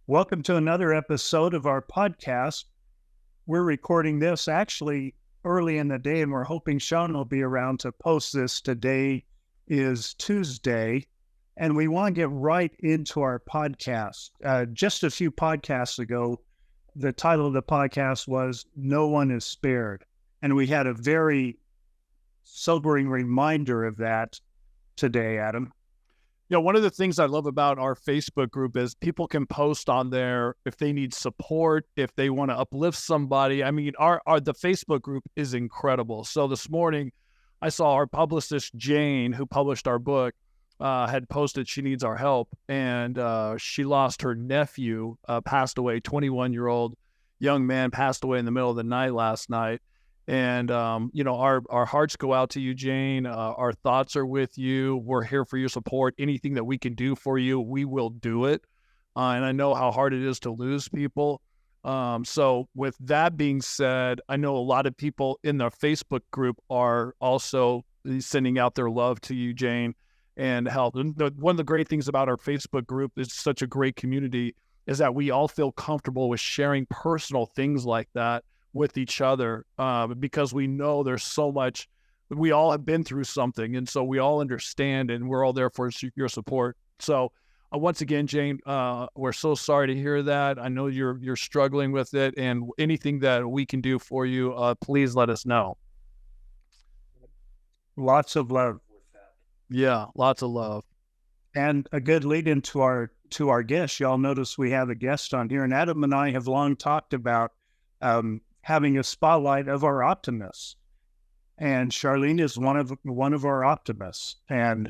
Welcome to another episode of our podcast. We're recording this actually early in the day, and we're hoping Sean will be around to post this. Today is Tuesday, and we want to get right into our podcast. Just a few podcasts ago, the title of the podcast was No One is Spared, and we had a very sobering reminder of that today, Adam. One of the things I love about our Facebook group is people can post on there if they need support, if they want to uplift somebody. I mean, the Facebook group is incredible. So this morning, I saw our publicist, Jane, who published our book, had posted she needs our help. And she lost her nephew, passed away, 21-year-old young man, passed away in the middle of the night last night. And, our hearts go out to you, Jane. Our thoughts are with you. We're here for your support. Anything that we can do for you, we will do it. And I know how hard it is to lose people. So with that being said, I know a lot of people in the Facebook group are also sending out their love to you, Jane, and help. And one of the great things about our Facebook group is such a great community is that we all feel comfortable with sharing personal things like that with each other, because we know there's so much, we all have been through something. And so we all understand and we're all there for your support. So once again, Jane, we're so sorry to hear that. I know you're struggling with it, and anything that we can do for you, please let us know. Lots of love with that. Yeah, lots of love. And a good lead into our guest. Y'all notice we have a guest on here, and Adam and I have long talked about having a spotlight of our optimists, and Charlene is one of our optimists. And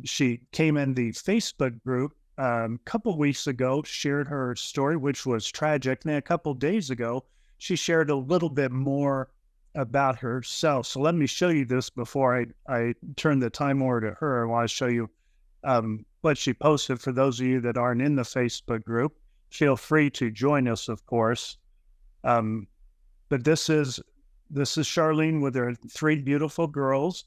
she came in the Facebook group a couple weeks ago, shared her story, which was tragic. And then a couple days ago, she shared a little bit more about herself. So let me show you this before I turn the time over to her. I want to show you what she posted. For those of you that aren't in the Facebook group, feel free to join us, of course. But this is Charlene with her 3 beautiful girls.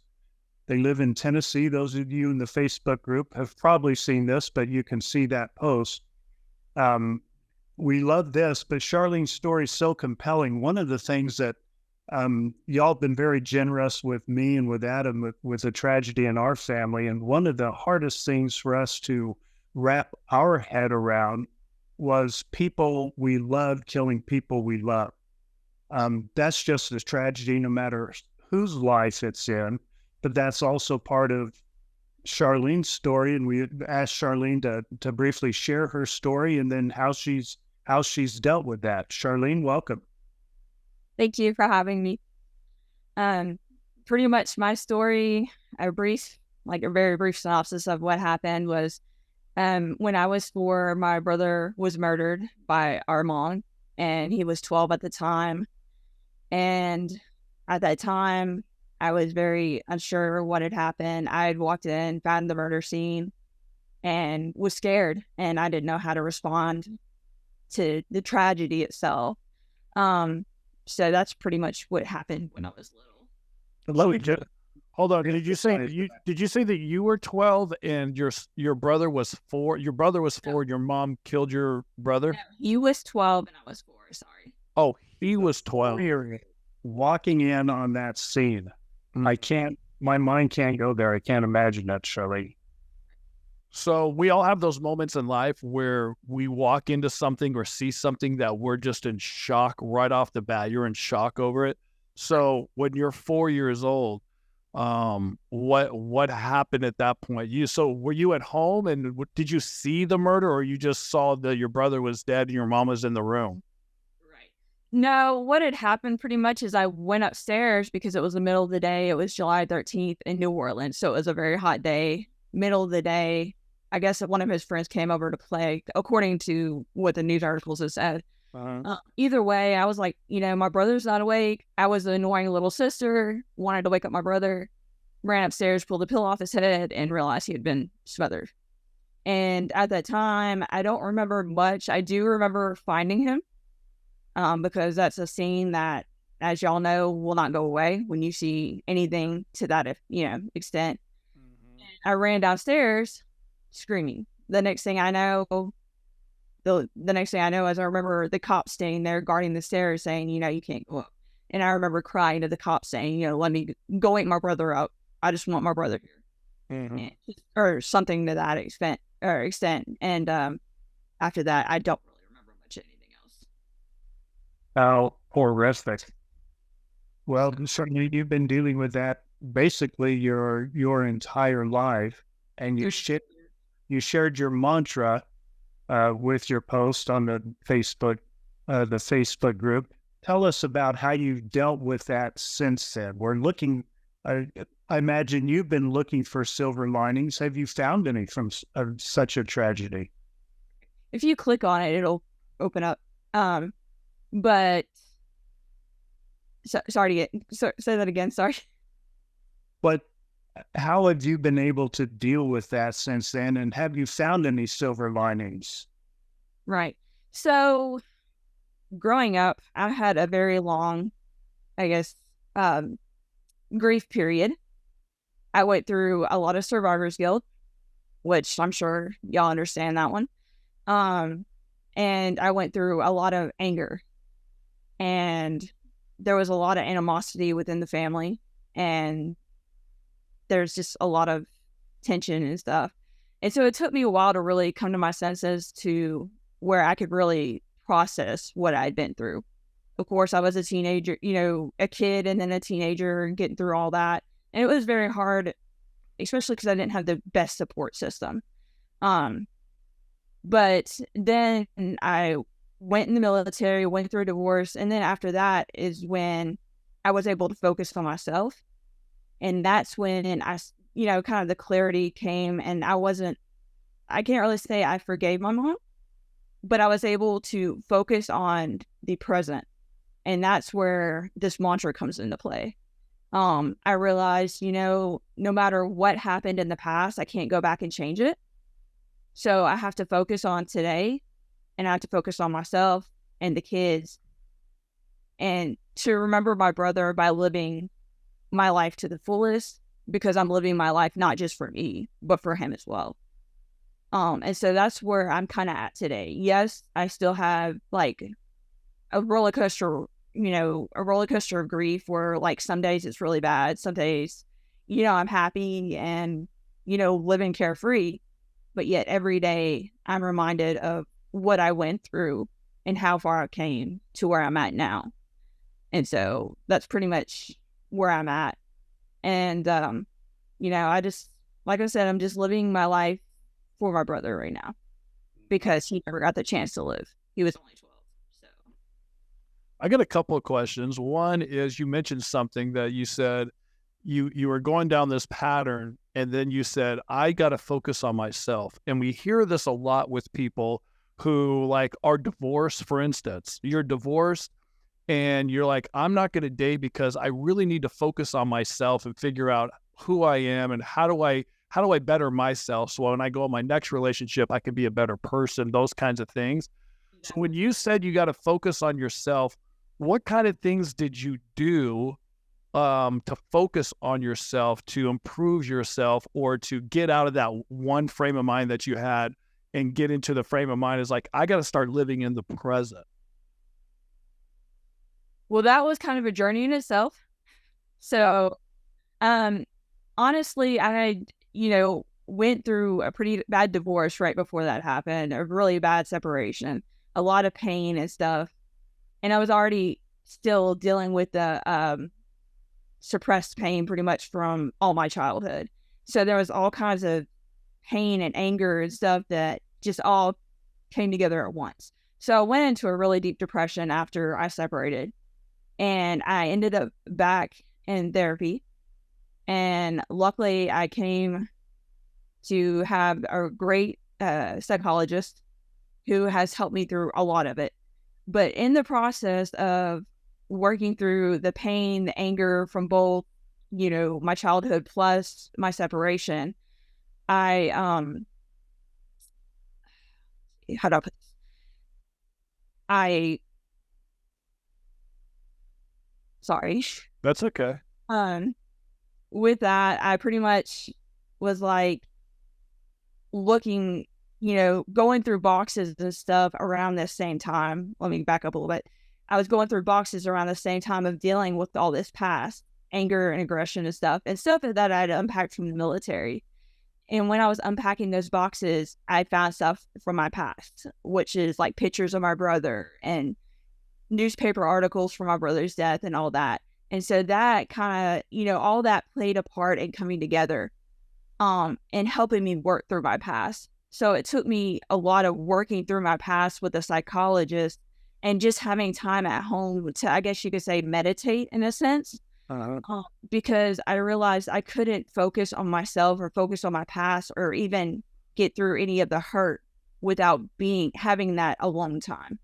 They live in Tennessee. Those of you in the Facebook group have probably seen this, but you can see that post. We love this, but Charlene's story is so compelling. One of the things that y'all have been very generous with me and with Adam with the tragedy in our family, and one of the hardest things for us to wrap our head around was people we love killing people we love. That's just a tragedy no matter whose life it's in, but that's also part of Charlene's story. And we asked Charlene to briefly share her story and then how she's dealt with that. Charlene, welcome. Thank you for having me. Pretty much my story, a very brief synopsis of what happened was, when I was 4, my brother was murdered by our mom, and he was 12 at the time. And at that time, I was very unsure what had happened. I had walked in, found the murder scene, and was scared, and I didn't know how to respond to the tragedy itself. So that's pretty much what happened when I was little. Hold on. Did you say that you were 12 and your brother was 4? Your brother was 4 and your mom killed your brother? No, he was 12 and I was 4. Sorry. Oh, he was 12. Walking in on that scene, my mind can't go there. I can't imagine that, Charlene. So we all have those moments in life where we walk into something or see something that we're just in shock right off the bat. You're in shock over it. So when you're 4 years old, what happened at that point? Were you at home and did you see the murder, or you just saw that your brother was dead and your mom was in the room? Right. No, what had happened pretty much is I went upstairs because it was the middle of the day. It was July 13th in New Orleans. So it was a very hot day, middle of the day. I guess one of his friends came over to play, according to what the news articles have said. Either way, I was like, my brother's not awake. I was an annoying little sister, wanted to wake up my brother, ran upstairs, pulled the pillow off his head, and realized he had been smothered. And at that time, I don't remember much. I do remember finding him, because that's a scene that, as y'all know, will not go away when you see anything to that, extent. Mm-hmm. I ran downstairs screaming. The next thing I know, the next thing I know is I remember the cops staying there guarding the stairs saying, you can't go up. And I remember crying to the cops saying, let me go wake my brother up. I just want my brother here. Mm-hmm. Or something to that extent. And after that, I don't really remember much anything else. Oh, horrific. Well, certainly you've been dealing with that basically your entire life, and you shared your mantra with your post on the Facebook group. Tell us about how you've dealt with that since then. We're looking. I imagine you've been looking for silver linings. Have you found any from such a tragedy? If you click on it, it'll open up. But sorry say that again. Sorry. But how have you been able to deal with that since then? And have you found any silver linings? Right. So growing up, I had a very long, I guess, grief period. I went through a lot of survivor's guilt, which I'm sure y'all understand that one. And I went through a lot of anger, and there was a lot of animosity within the family, and there's just a lot of tension and stuff. And so it took me a while to really come to my senses to where I could really process what I'd been through. Of course, I was a teenager, a kid and then a teenager, getting through all that. And it was very hard, especially because I didn't have the best support system. But then I went in the military, went through a divorce. And then after that is when I was able to focus on myself. And that's when I, kind of the clarity came, and I can't really say I forgave my mom, but I was able to focus on the present. And that's where this mantra comes into play. I realized, no matter what happened in the past, I can't go back and change it. So I have to focus on today, and I have to focus on myself and the kids, and to remember my brother by living my life to the fullest, because I'm living my life not just for me, but for him as well. And so that's where I'm kind of at today. Yes, I still have like a roller coaster of grief where like some days it's really bad. Some days, I'm happy and, living carefree, but yet every day I'm reminded of what I went through and how far I came to where I'm at now. And so that's pretty much where I'm at. And, I just, like I said, I'm just living my life for my brother right now, because he never got the chance to live. He was only 12. So I got a couple of questions. One is, you mentioned something that you said you were going down this pattern, and then you said, I got to focus on myself. And we hear this a lot with people who like are divorced, for instance. You're divorced and you're like, I'm not going to date because I really need to focus on myself and figure out who I am and how do I better myself so when I go in my next relationship, I can be a better person, those kinds of things. So when you said you got to focus on yourself, what kind of things did you do to focus on yourself, to improve yourself, or to get out of that one frame of mind that you had and get into the frame of mind is like, I got to start living in the present? Well, that was kind of a journey in itself. So, honestly, I, went through a pretty bad divorce right before that happened, a really bad separation, a lot of pain and stuff. And I was already still dealing with the suppressed pain pretty much from all my childhood. So there was all kinds of pain and anger and stuff that just all came together at once. So I went into a really deep depression after I separated. And I ended up back in therapy. And luckily, I came to have a great psychologist who has helped me through a lot of it. But in the process of working through the pain, the anger from both, my childhood plus my separation, I, how do I put this? Sorry. That's okay. With that, I pretty much was like looking going through boxes and stuff around the same time. Let me back up a little bit. I was going through boxes around the same time of dealing with all this past anger and aggression and stuff that I had unpacked from the military. And when I was unpacking those boxes, I found stuff from my past, which is like pictures of my brother and newspaper articles from my brother's death and all that. And so that kind of, all that played a part in coming together and helping me work through my past. So it took me a lot of working through my past with a psychologist and just having time at home to, I guess you could say, meditate in a sense. Because I realized I couldn't focus on myself or focus on my past or even get through any of the hurt without having that alone time.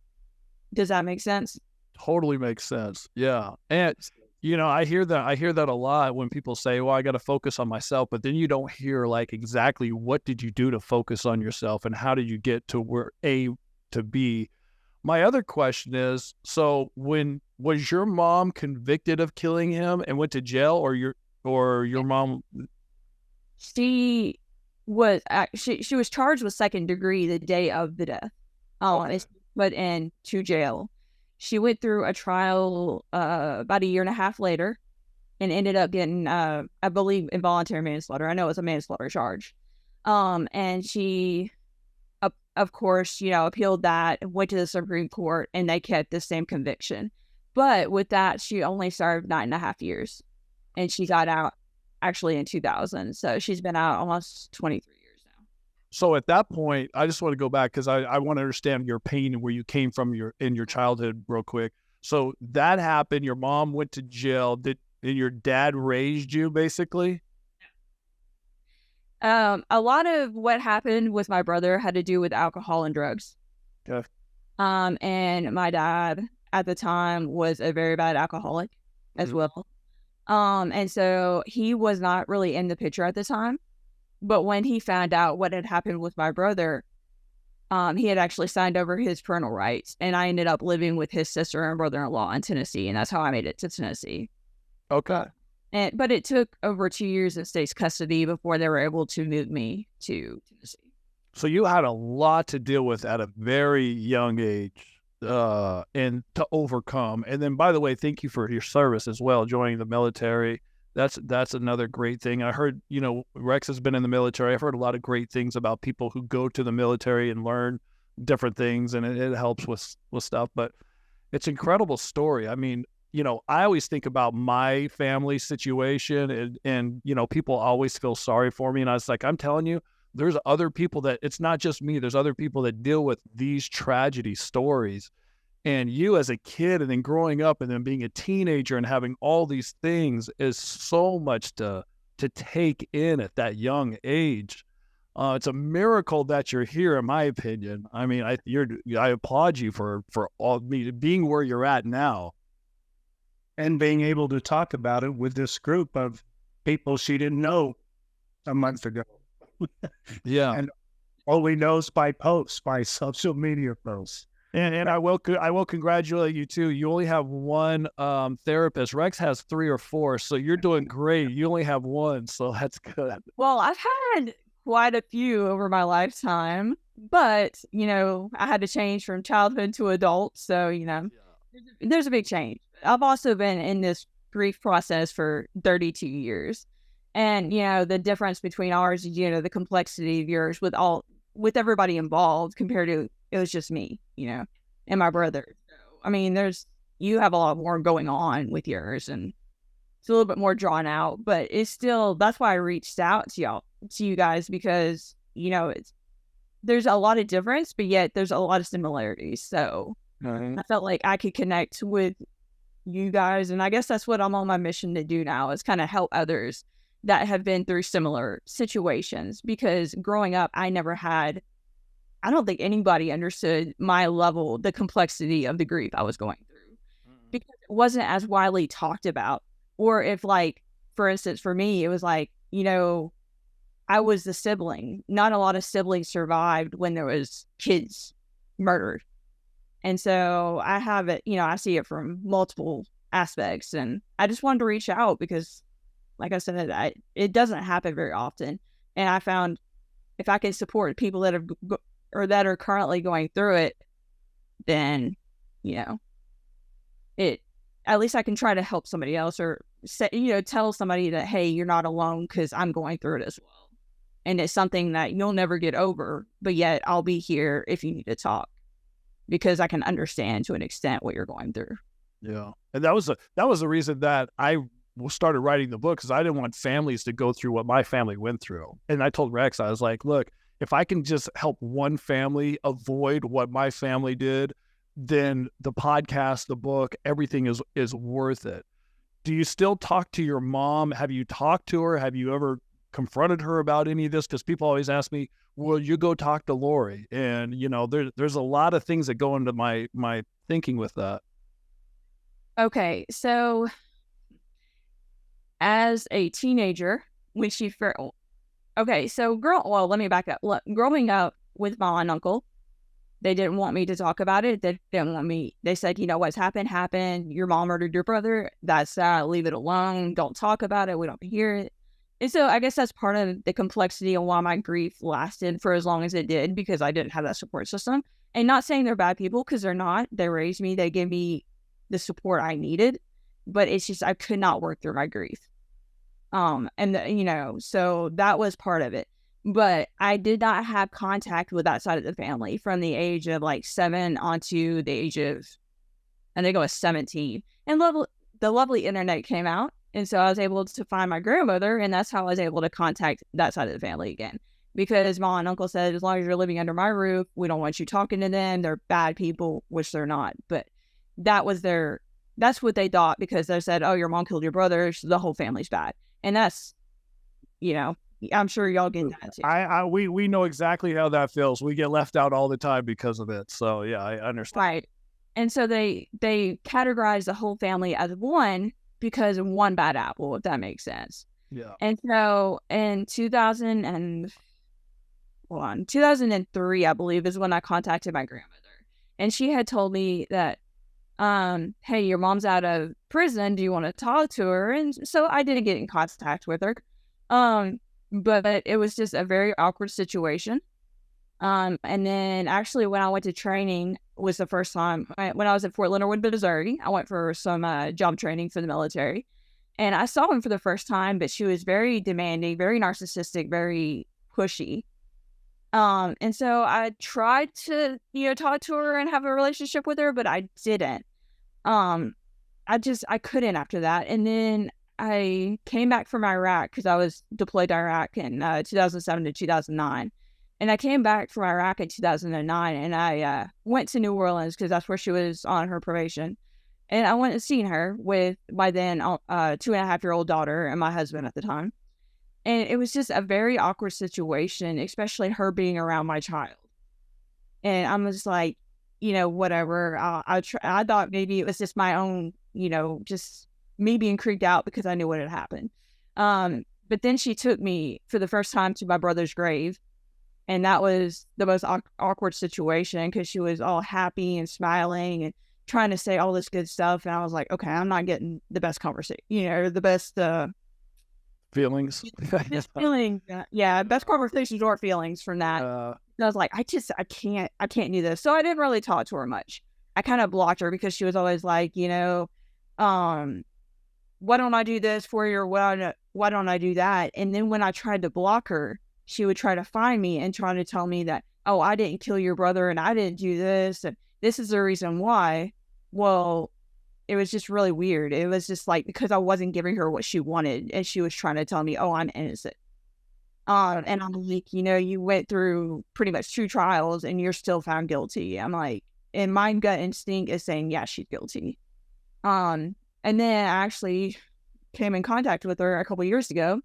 Does that make sense? Totally makes sense. Yeah. And I hear that a lot when people say, well, I got to focus on myself, but then you don't hear like exactly what did you do to focus on yourself and how did you get to where A to B. My other question is, so was your mom convicted of killing him and went to jail, or your mom? She was she was charged with second degree the day of the death. And put into jail. She went through a trial about a year and a half later, and ended up getting I believe involuntary manslaughter. I know it's a manslaughter charge. And she, of course, appealed that, went to the Supreme Court, and they kept the same conviction. But with that, she only served 9.5 years, and she got out actually in 2000. So she's been out almost 23 years now. So at that point, I just want to go back because I want to understand your pain and where you came from in your childhood real quick. So that happened. Your mom went to jail. And your dad raised you basically? A lot of what happened with my brother had to do with alcohol and drugs. Okay. And my dad at the time was a very bad alcoholic as well. And so he was not really in the picture at the time. But when he found out what had happened with my brother, he had actually signed over his parental rights, and I ended up living with his sister and brother-in-law in Tennessee, and that's how I made it to Tennessee. Okay. But it took over 2 years in state's custody before they were able to move me to Tennessee. So you had a lot to deal with at a very young age, and to overcome. And then, by the way, thank you for your service as well, joining the military. That's another great thing. I heard, Rex has been in the military. I've heard a lot of great things about people who go to the military and learn different things, and it helps with stuff. But it's an incredible story. I mean, I always think about my family situation, and people always feel sorry for me. And I was like, I'm telling you, there's other people that, it's not just me. There's other people that deal with these tragedy stories. And you as a kid, and then growing up, and then being a teenager and having all these things is so much to take in at that young age. It's a miracle that you're here, in my opinion. I mean, I applaud you for all being where you're at now. And being able to talk about it with this group of people she didn't know a month ago. Yeah. And only knows by posts, by social media posts. And I will congratulate you too. You only have one therapist. Rex has 3 or 4, so you're doing great. You only have one, so that's good. Well, I've had quite a few over my lifetime, but I had to change from childhood to adult, so there's a big change. I've also been in this grief process for 32 years. And, the difference between ours is, the complexity of yours with everybody involved compared to, it was just me, and my brother. So, I mean, you have a lot more going on with yours, and it's a little bit more drawn out, but it's still, that's why I reached out to you guys, because, there's a lot of difference, but yet there's a lot of similarities. So I felt like I could connect with you guys, and I guess that's what I'm on my mission to do now, is kind of help others that have been through similar situations. Because growing up, I don't think anybody understood my level, the complexity of the grief I was going through, because it wasn't as widely talked about. Or if, like, for instance, for me, it was like, I was the sibling. Not a lot of siblings survived when there was kids murdered. And so I have it, I see it from multiple aspects, and I just wanted to reach out because, like I said, it doesn't happen very often. And I found if I can support people that have or that are currently going through it, then, at least I can try to help somebody else, or say, tell somebody that, hey, you're not alone, because I'm going through it as well. And it's something that you'll never get over, but yet I'll be here if you need to talk, because I can understand to an extent what you're going through. Yeah. And that was the reason that I started writing the book, because I didn't want families to go through what my family went through. And I told Rex, I was like, look, if I can just help one family avoid what my family did, then the podcast, the book, everything is worth it. Do you still talk to your mom? Have you talked to her? Have you ever confronted her about any of this? Because people always ask me, well, you go talk to Lori. And, there's a lot of things that go into my thinking with that. Okay, so as a teenager, when she let me back up. Growing up with my aunt and uncle, they didn't want me to talk about it. They didn't want me. They said, what's happened. Your mom murdered your brother. That's sad. Leave it alone. Don't talk about it. We don't hear it. And so I guess that's part of the complexity of why my grief lasted for as long as it did, because I didn't have that support system. And not saying they're bad people, because they're not. They raised me. They gave me the support I needed. But it's just I could not work through my grief. So that was part of it. But I did not have contact with that side of the family from the age of 7 onto the age of, I think it was 17. And the lovely internet came out. And so I was able to find my grandmother, and that's how I was able to contact that side of the family again. Because my aunt and uncle said, as long as you're living under my roof, we don't want you talking to them. They're bad people, which they're not. But that's what they thought, because they said, oh, your mom killed your brother, so the whole family's bad. And that's, I'm sure y'all get that too. We know exactly how that feels. We get left out all the time because of it. So yeah, I understand. Right. And so they categorize the whole family as one, because of one bad apple, if that makes sense. Yeah. And so in 2003, I believe, is when I contacted my grandmother. And she had told me that, hey, your mom's out of prison. Do you want to talk to her? And so I didn't get in contact with her. But it was just a very awkward situation. And then actually when I went to training was the first time when I was in Fort Leonard Wood, Missouri. I went for some job training for the military, and I saw him for the first time, but she was very demanding, very narcissistic, very pushy. And so I tried to, talk to her and have a relationship with her, but I didn't. I couldn't after that. And then I came back from Iraq, because I was deployed to Iraq in 2007 to 2009. And I came back from Iraq in 2009, and I went to New Orleans, because that's where she was on her probation. And I went and seen her with my then 2.5-year-old daughter and my husband at the time. And it was just a very awkward situation, especially her being around my child. And I'm just like, whatever. I thought maybe it was just my own, just me being creeped out because I knew what had happened. But then she took me for the first time to my brother's grave. And that was the most awkward situation, because she was all happy and smiling and trying to say all this good stuff. And I was like, okay, I'm not getting the best conversation, the best feelings. Best conversations or feelings from that. And I was like, I can't do this. So I didn't really talk to her much. I kind of blocked her, because she was always like, why don't I do this for you? Or why don't I do that? And then when I tried to block her, she would try to find me and try to tell me that, oh, I didn't kill your brother and I didn't do this. And this is the reason why. Well, it was just really weird. It was just like, because I wasn't giving her what she wanted, and she was trying to tell me, oh, I'm innocent. And I'm like, you went through pretty much 2 trials and you're still found guilty. I'm like, and my gut instinct is saying, yeah, she's guilty. And then I actually came in contact with her a couple years ago.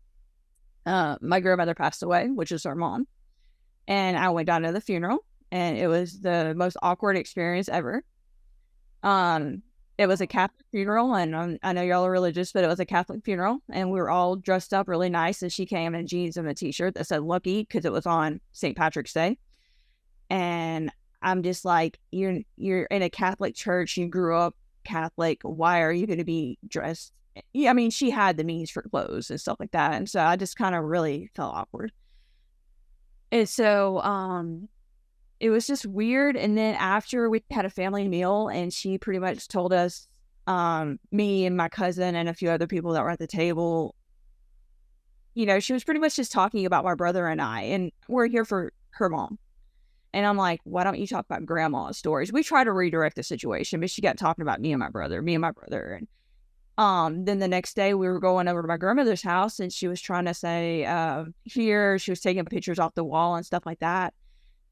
My grandmother passed away, which is her mom. And I went down to the funeral, and it was the most awkward experience ever. It was a Catholic funeral, and I know y'all are religious, but it was a Catholic funeral, and we were all dressed up really nice, and she came in jeans and a t-shirt that said Lucky, because it was on St. Patrick's Day. And I'm just like, you're in a Catholic church, you grew up Catholic, why are you going to be dressed? Yeah, I mean, she had the means for clothes and stuff like that, and so I just kind of really felt awkward. And so, it was just weird. And then after we had a family meal, and she pretty much told us, me and my cousin and a few other people that were at the table, she was pretty much just talking about my brother and I, and we're here for her mom. And I'm like, why don't you talk about grandma's stories? We try to redirect the situation, but she got talking about me and my brother. And then the next day we were going over to my grandmother's house, and she was trying to say, she was taking pictures off the wall and stuff like that,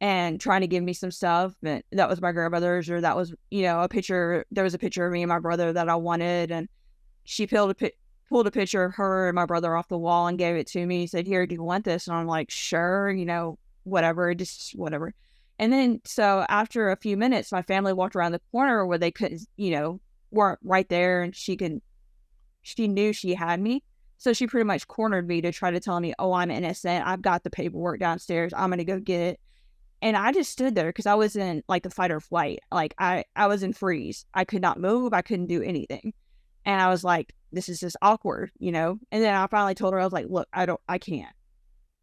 and trying to give me some stuff. And that was my grandmother's, or that was, a picture. There was a picture of me and my brother that I wanted. And she pulled a picture of her and my brother off the wall and gave it to me. Said, here, do you want this? And I'm like, sure, whatever, just whatever. And then, so after a few minutes, my family walked around the corner where they couldn't, weren't right there, and she knew she had me. So she pretty much cornered me to try to tell me, oh, I'm innocent. I've got the paperwork downstairs. I'm going to go get it. And I just stood there because I was in like the fight or flight. Like I was in freeze. I could not move. I couldn't do anything. And I was like, this is just awkward, And then I finally told her, I was like, look, I can't.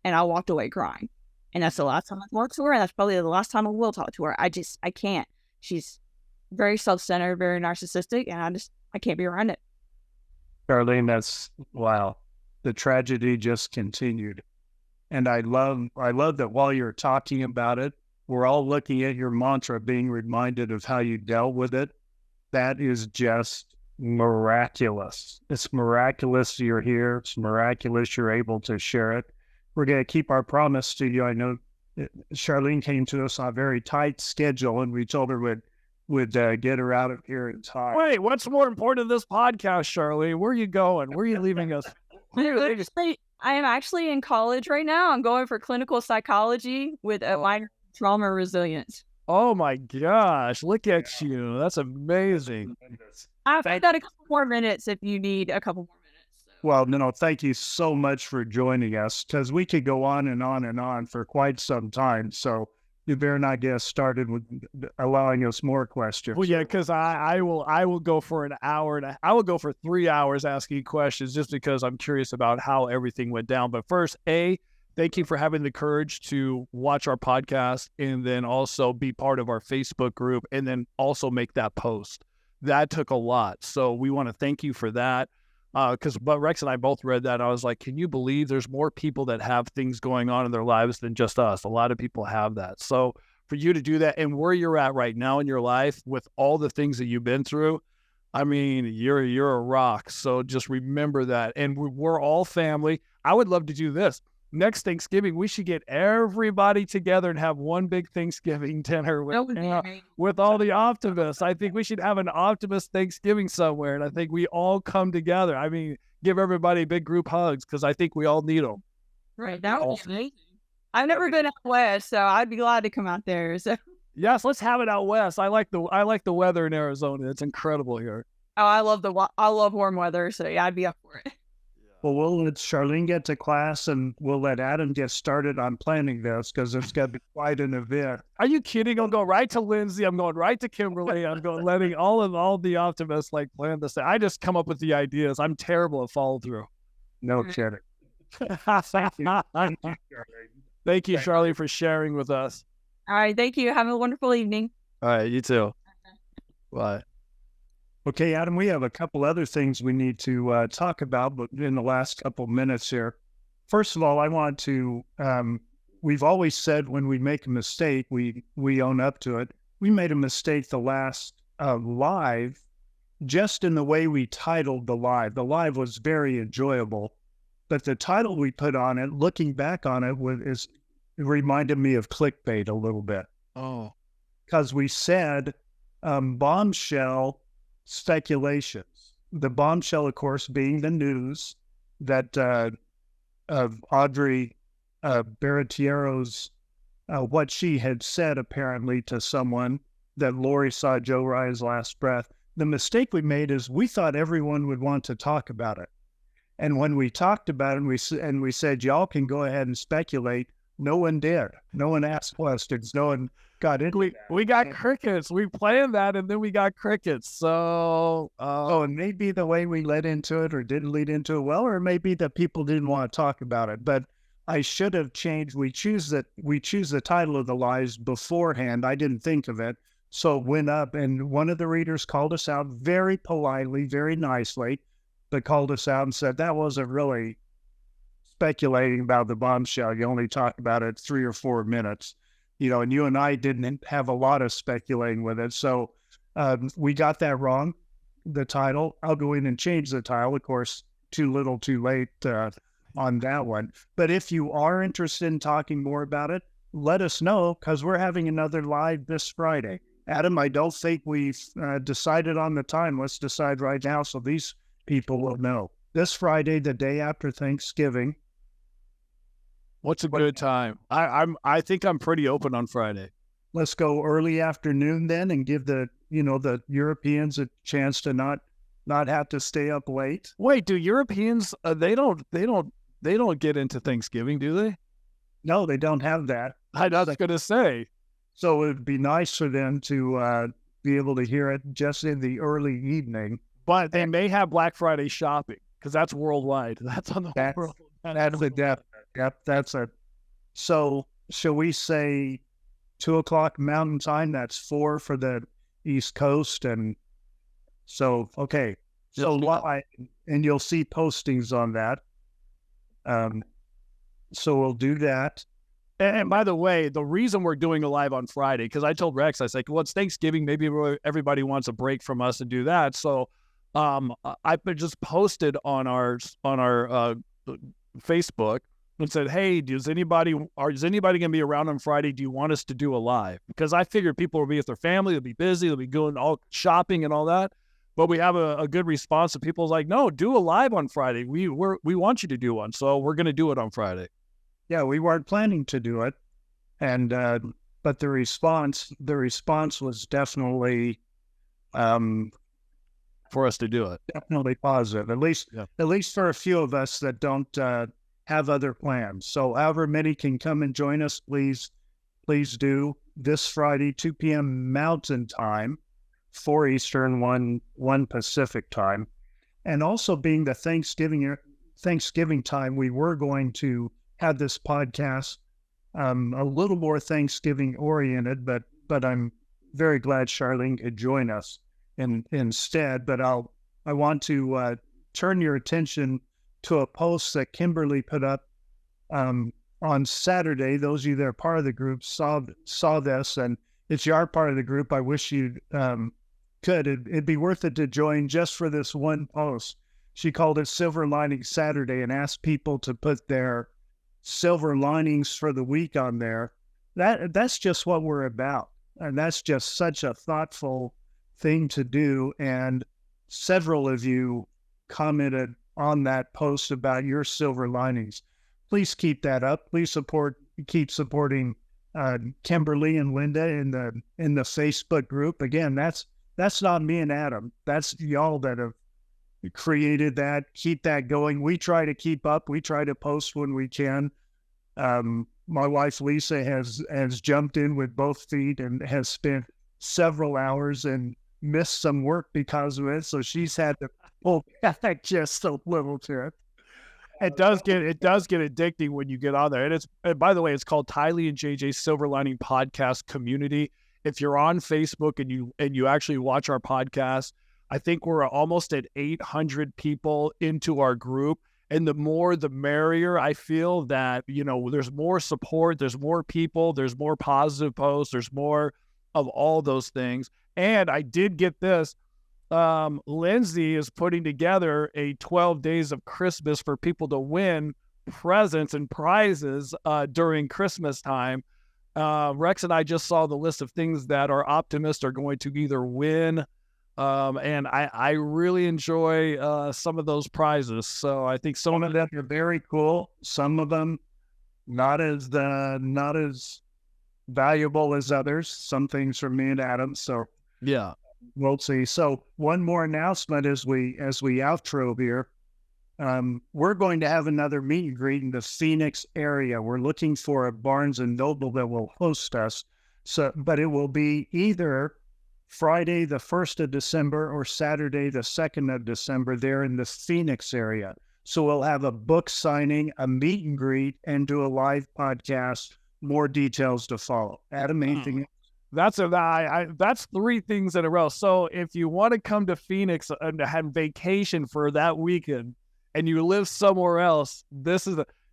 And I walked away crying. And that's the last time I talked to her. And that's probably the last time I will talk to her. I can't. She's very self-centered, very narcissistic. And I can't be around it. Charlene, that's wow. The tragedy just continued. And I love that while you're talking about it, we're all looking at your mantra, being reminded of how you dealt with it. That is just miraculous. It's miraculous you're here. It's miraculous you're able to share it. We're going to keep our promise to you. I know Charlene came to us on a very tight schedule, and we told her we'd get her out of here in time. Wait, what's more important than this podcast, Charlene? Where are you going? Where are you leaving us? I am actually in college right now. I'm going for clinical psychology with a minor in trauma resilience. Oh my gosh, look at you. That's amazing. I've got a couple more minutes if you need a couple more minutes. So. Well, no, thank you so much for joining us, because we could go on and on and on for quite some time. So you better not get started with allowing us more questions. Well, yeah, because I will go for an hour, and I will go for 3 hours asking questions, just because I'm curious about how everything went down. But first, thank you for having the courage to watch our podcast, and then also be part of our Facebook group, and then also make that post. That took a lot. So we want to thank you for that. But Rex and I both read that. I was like, can you believe there's more people that have things going on in their lives than just us? A lot of people have that. So for you to do that, and where you're at right now in your life with all the things that you've been through, I mean, you're a rock. So just remember that. And we're all family. I would love to do this. Next Thanksgiving, we should get everybody together and have one big Thanksgiving dinner with all the optimists. I think we should have an optimist Thanksgiving somewhere, and I think we all come together. I mean, give everybody big group hugs, because I think we all need them. Right, that would be amazing. I've never been out west, so I'd be glad to come out there. So yes, let's have it out west. I like the weather in Arizona. It's incredible here. Oh, I love warm weather, so yeah, I'd be up for it. Well, we'll let Charlene get to class, and we'll let Adam get started on planning this, because it's going to be quite an event. Are you kidding? I'm going right to Lindsay. I'm going right to Kimberly. I'm going letting all the optimists plan this. I just come up with the ideas. I'm terrible at follow through. No kidding. Thank you. Thank you, Charlie, for sharing with us. All right. Thank you. Have a wonderful evening. All right. You too. Bye. Okay, Adam, we have a couple other things we need to talk about, but in the last couple minutes here. First of all, I want to, we've always said when we make a mistake, we own up to it. We made a mistake the last live, just in the way we titled the live. The live was very enjoyable, but the title we put on it, looking back on it, it reminded me of clickbait a little bit. Oh. Because we said bombshell speculations. The bombshell, of course, being the news that of Audrey Baratiero's, what she had said apparently to someone, that Lori saw Joe Ryan's last breath. The mistake we made is we thought everyone would want to talk about it. And when we talked about it, and we said, y'all can go ahead and speculate, no one did. No one asked questions. No one got into that. We got crickets. We planned that, and then we got crickets. So, and maybe the way we led into it or didn't lead into it well, or maybe that people didn't want to talk about it. But I should have changed. We choose the title of the lives beforehand. I didn't think of it. So it went up, and one of the readers called us out very politely, very nicely, but called us out and said, that wasn't really speculating about the bombshell. You only talked about it 3 or 4 minutes, and you and I didn't have a lot of speculating with it. So we got that wrong, the title. I'll go in and change the title. Of course, too little, too late on that one. But if you are interested in talking more about it, let us know, because we're having another live this Friday. Adam, I don't think we've decided on the time. Let's decide right now so these people will know. This Friday, the day after Thanksgiving. What's a good time? I think I'm pretty open on Friday. Let's go early afternoon then, and give the Europeans a chance to not have to stay up late. Wait, do Europeans they don't get into Thanksgiving, do they? No, they don't have that. I was going to say. So it would be nice for them to be able to hear it just in the early evening. But they may have Black Friday shopping, because that's worldwide. That's on the whole world. That's a definite. Yep, that's a. So shall we say 2:00 Mountain Time? That's 4 for the East Coast, and so okay. So and you'll see postings on that. So we'll do that. And by the way, the reason we're doing a live on Friday, because I told Rex, I was like, well, it's Thanksgiving. Maybe everybody wants a break from us and do that. So I just posted on our Facebook and said, hey, is anybody going to be around on Friday? Do you want us to do a live? Because I figured people will be with their family. They'll be busy. They'll be going all shopping and all that. But we have a good response of people's like, no, do a live on Friday. We want you to do one. So we're going to do it on Friday. Yeah, we weren't planning to do it, and but the response was definitely for us to do it. Definitely positive, at least for a few of us that don't have other plans. So however many can come and join us, please do. This Friday, 2 p.m. Mountain Time, 4 Eastern, 1 Pacific Time, and also being the Thanksgiving time, we were going to have this podcast a little more Thanksgiving oriented, but I'm very glad Charlene could join us instead. But I want to turn your attention to a post that Kimberly put up on Saturday. Those of you that are part of the group saw this, and if you are part of the group, I wish you could. It'd be worth it to join just for this one post. She called it Silver Lining Saturday and asked people to put their silver linings for the week on there. That's just what we're about, and that's just such a thoughtful thing to do. And several of you commented on that post about your silver linings. Please keep that up. Please keep supporting Kimberly and Linda in the Facebook group. Again, that's not me and Adam. That's y'all that have created that. Keep that going. We try to keep up. We try to post when we can. My wife Lisa has jumped in with both feet and has spent several hours and missed some work because of it. So she's had to pull back just a little bit. It does get addicting when you get on there. And by the way, it's called Tylee and JJ's Silver Lining Podcast Community. If you're on Facebook and you actually watch our podcast, I think we're almost at 800 people into our group. And the more, the merrier. I feel that, there's more support, there's more people, there's more positive posts, there's more of all those things. And I did get this. Lindsay is putting together a 12 days of Christmas for people to win presents and prizes during Christmas time. Rex and I just saw the list of things that our optimists are going to either win. And I really enjoy some of those prizes. So I think some of them are very cool. Some of them not as valuable as others. Some things from me and Adam. So yeah, we'll see. So one more announcement as we outro here. We're going to have another meet and greet in the Phoenix area. We're looking for a Barnes and Noble that will host us. But it will be either Friday, the 1st of December, or Saturday, the 2nd of December, there in the Phoenix area. So we'll have a book signing, a meet and greet, and do a live podcast. More details to follow. Adam, anything? That's that's 3 things in a row. So if you want to come to Phoenix and have vacation for that weekend, and you live somewhere else, is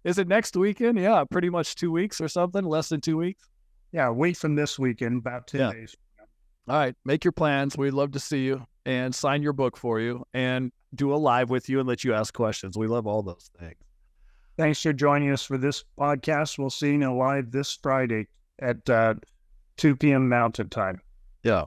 it next weekend? Yeah, pretty much 2 weeks or something, less than 2 weeks. Yeah, a week from this weekend, about 10 days. All right, make your plans. We'd love to see you and sign your book for you and do a live with you and let you ask questions. We love all those things. Thanks for joining us for this podcast. We'll see you live this Friday at 2 p.m. Mountain Time. Yeah.